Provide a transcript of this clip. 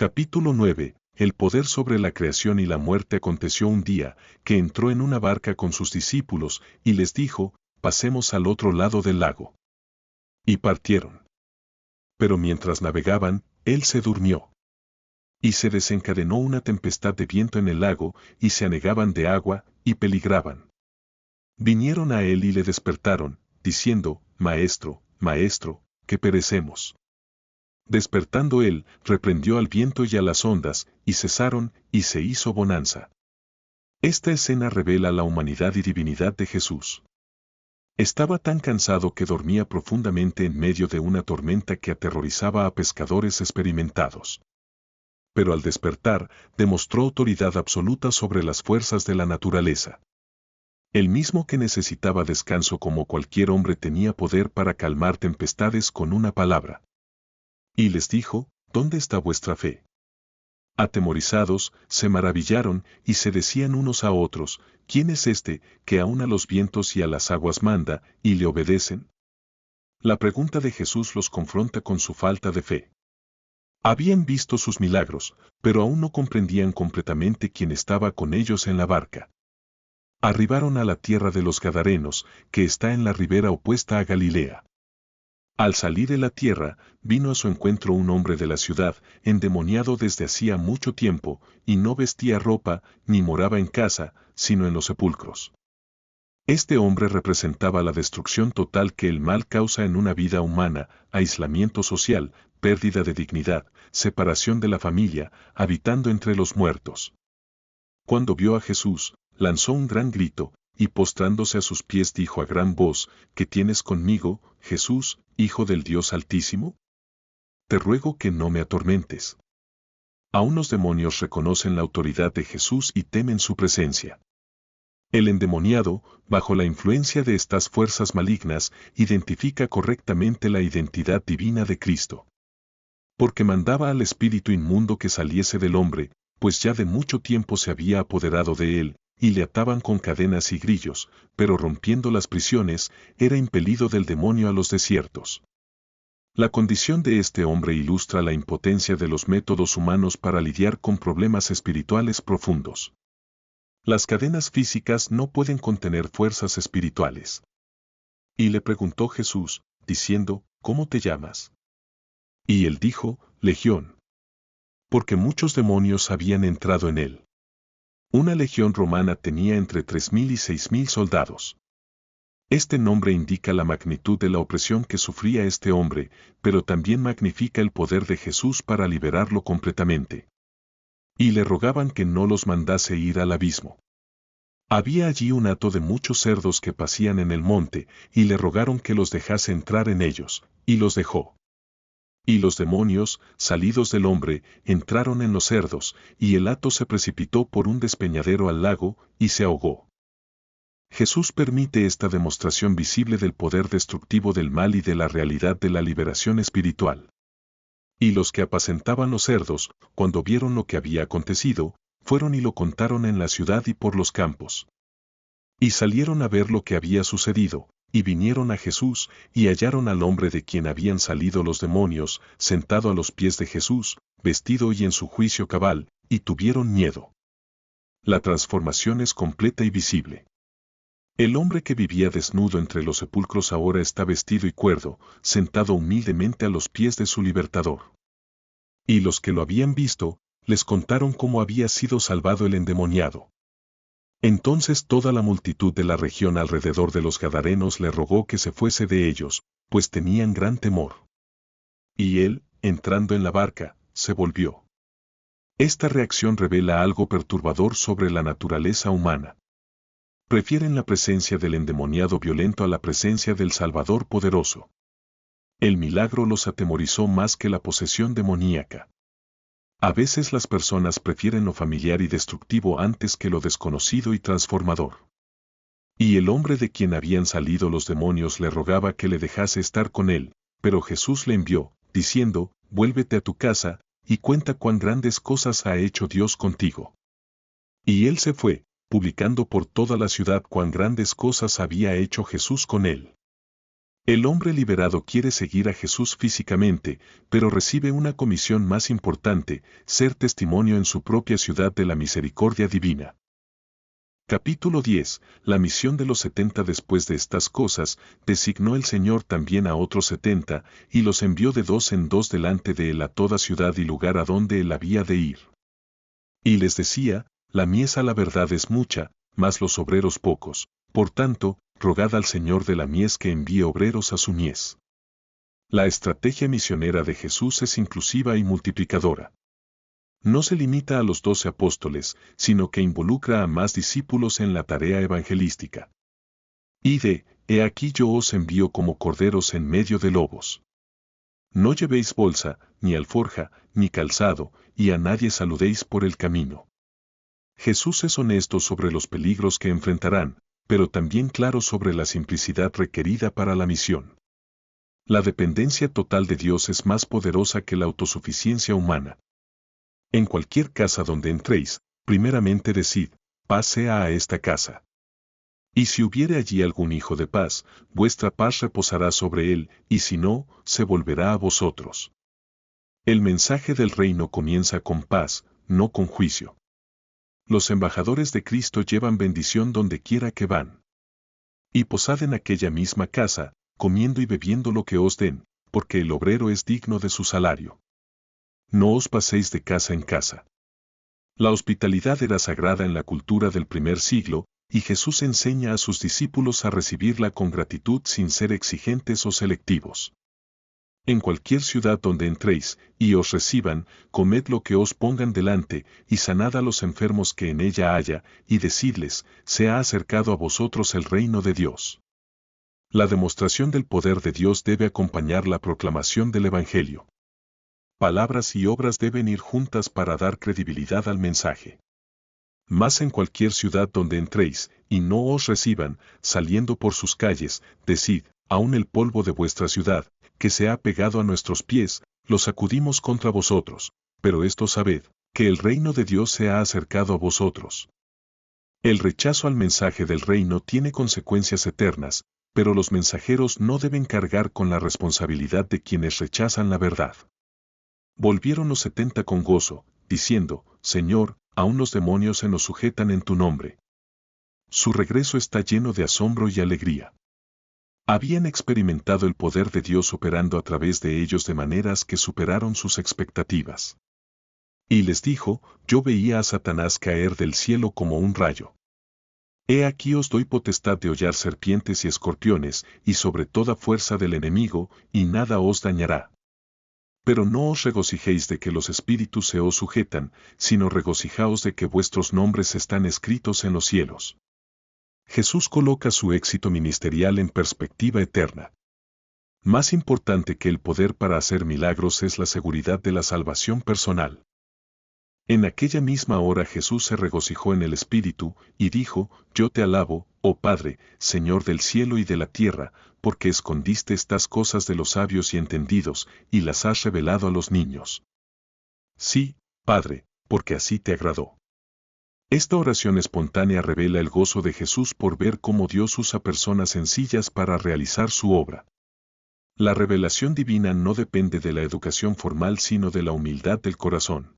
Capítulo 9. El poder sobre la creación y la muerte. Aconteció un día, que entró en una barca con sus discípulos, y les dijo, pasemos al otro lado del lago. Y partieron. Pero mientras navegaban, él se durmió. Y se desencadenó una tempestad de viento en el lago, y se anegaban de agua, y peligraban. Vinieron a él y le despertaron, diciendo, Maestro, Maestro, que perecemos. Despertando él, reprendió al viento y a las ondas, y cesaron, y se hizo bonanza. Esta escena revela la humanidad y divinidad de Jesús. Estaba tan cansado que dormía profundamente en medio de una tormenta que aterrorizaba a pescadores experimentados. Pero al despertar, demostró autoridad absoluta sobre las fuerzas de la naturaleza. El mismo que necesitaba descanso como cualquier hombre tenía poder para calmar tempestades con una palabra. Y les dijo, ¿dónde está vuestra fe? Atemorizados, se maravillaron y se decían unos a otros, ¿quién es este, que aun a los vientos y a las aguas manda, y le obedecen? La pregunta de Jesús los confronta con su falta de fe. Habían visto sus milagros, pero aún no comprendían completamente quién estaba con ellos en la barca. Arribaron a la tierra de los Gadarenos, que está en la ribera opuesta a Galilea. Al salir de la tierra, vino a su encuentro un hombre de la ciudad, endemoniado desde hacía mucho tiempo, y no vestía ropa, ni moraba en casa, sino en los sepulcros. Este hombre representaba la destrucción total que el mal causa en una vida humana, aislamiento social, pérdida de dignidad, separación de la familia, habitando entre los muertos. Cuando vio a Jesús, lanzó un gran grito, y postrándose a sus pies dijo a gran voz, ¿qué tienes conmigo, Jesús, Hijo del Dios Altísimo? Te ruego que no me atormentes. Aún los demonios reconocen la autoridad de Jesús y temen su presencia. El endemoniado, bajo la influencia de estas fuerzas malignas, identifica correctamente la identidad divina de Cristo. Porque mandaba al espíritu inmundo que saliese del hombre, pues ya de mucho tiempo se había apoderado de él, y le ataban con cadenas y grillos, pero rompiendo las prisiones, era impelido del demonio a los desiertos. La condición de este hombre ilustra la impotencia de los métodos humanos para lidiar con problemas espirituales profundos. Las cadenas físicas no pueden contener fuerzas espirituales. Y le preguntó Jesús, diciendo, ¿cómo te llamas? Y él dijo, Legión. Porque muchos demonios habían entrado en él. Una legión romana tenía entre 3.000 y 6.000 soldados. Este nombre indica la magnitud de la opresión que sufría este hombre, pero también magnifica el poder de Jesús para liberarlo completamente. Y le rogaban que no los mandase ir al abismo. Había allí un hato de muchos cerdos que pacían en el monte, y le rogaron que los dejase entrar en ellos, y los dejó. Y los demonios, salidos del hombre, entraron en los cerdos, y el hato se precipitó por un despeñadero al lago, y se ahogó. Jesús permite esta demostración visible del poder destructivo del mal y de la realidad de la liberación espiritual. Y los que apacentaban los cerdos, cuando vieron lo que había acontecido, fueron y lo contaron en la ciudad y por los campos. Y salieron a ver lo que había sucedido, y vinieron a Jesús, y hallaron al hombre de quien habían salido los demonios, sentado a los pies de Jesús, vestido y en su juicio cabal, y tuvieron miedo. La transformación es completa y visible. El hombre que vivía desnudo entre los sepulcros ahora está vestido y cuerdo, sentado humildemente a los pies de su libertador. Y los que lo habían visto, les contaron cómo había sido salvado el endemoniado. Entonces toda la multitud de la región alrededor de los Gadarenos le rogó que se fuese de ellos, pues tenían gran temor. Y él, entrando en la barca, se volvió. Esta reacción revela algo perturbador sobre la naturaleza humana. Prefieren la presencia del endemoniado violento a la presencia del Salvador poderoso. El milagro los atemorizó más que la posesión demoníaca. A veces las personas prefieren lo familiar y destructivo antes que lo desconocido y transformador. Y el hombre de quien habían salido los demonios le rogaba que le dejase estar con él, pero Jesús le envió, diciendo, vuélvete a tu casa, y cuenta cuán grandes cosas ha hecho Dios contigo. Y él se fue, publicando por toda la ciudad cuán grandes cosas había hecho Jesús con él. El hombre liberado quiere seguir a Jesús físicamente, pero recibe una comisión más importante, ser testimonio en su propia ciudad de la misericordia divina. Capítulo 10. La misión de los 70. Después de estas cosas, designó el Señor también a otros 70, y los envió de 2 en 2 delante de él a toda ciudad y lugar a donde él había de ir. Y les decía, la mies a la verdad es mucha, mas los obreros pocos. Por tanto, rogad al Señor de la mies que envíe obreros a su mies. La estrategia misionera de Jesús es inclusiva y multiplicadora. No se limita a los 12 apóstoles, sino que involucra a más discípulos en la tarea evangelística. Id, he aquí yo os envío como corderos en medio de lobos. No llevéis bolsa, ni alforja, ni calzado, y a nadie saludéis por el camino. Jesús es honesto sobre los peligros que enfrentarán, pero también claro sobre la simplicidad requerida para la misión. La dependencia total de Dios es más poderosa que la autosuficiencia humana. En cualquier casa donde entréis, primeramente decid, paz sea a esta casa. Y si hubiere allí algún hijo de paz, vuestra paz reposará sobre él, y si no, se volverá a vosotros. El mensaje del reino comienza con paz, no con juicio. Los embajadores de Cristo llevan bendición donde quiera que van. Y posad en aquella misma casa, comiendo y bebiendo lo que os den, porque el obrero es digno de su salario. No os paséis de casa en casa. La hospitalidad era sagrada en la cultura del primer siglo, y Jesús enseña a sus discípulos a recibirla con gratitud sin ser exigentes o selectivos. En cualquier ciudad donde entréis, y os reciban, comed lo que os pongan delante, y sanad a los enfermos que en ella haya, y decidles, se ha acercado a vosotros el reino de Dios. La demostración del poder de Dios debe acompañar la proclamación del Evangelio. Palabras y obras deben ir juntas para dar credibilidad al mensaje. Mas en cualquier ciudad donde entréis, y no os reciban, saliendo por sus calles, decid, aun el polvo de vuestra ciudad, que se ha pegado a nuestros pies, lo sacudimos contra vosotros, pero esto sabed, que el reino de Dios se ha acercado a vosotros. El rechazo al mensaje del reino tiene consecuencias eternas, pero los mensajeros no deben cargar con la responsabilidad de quienes rechazan la verdad. Volvieron los 70 con gozo, diciendo, Señor, aún los demonios se nos sujetan en tu nombre. Su regreso está lleno de asombro y alegría. Habían experimentado el poder de Dios operando a través de ellos de maneras que superaron sus expectativas. Y les dijo, yo veía a Satanás caer del cielo como un rayo. He aquí os doy potestad de hollar serpientes y escorpiones, y sobre toda fuerza del enemigo, y nada os dañará. Pero no os regocijéis de que los espíritus se os sujetan, sino regocijaos de que vuestros nombres están escritos en los cielos. Jesús coloca su éxito ministerial en perspectiva eterna. Más importante que el poder para hacer milagros es la seguridad de la salvación personal. En aquella misma hora Jesús se regocijó en el Espíritu, y dijo, yo te alabo, oh Padre, Señor del cielo y de la tierra, porque escondiste estas cosas de los sabios y entendidos, y las has revelado a los niños. Sí, Padre, porque así te agradó. Esta oración espontánea revela el gozo de Jesús por ver cómo Dios usa personas sencillas para realizar su obra. La revelación divina no depende de la educación formal sino de la humildad del corazón.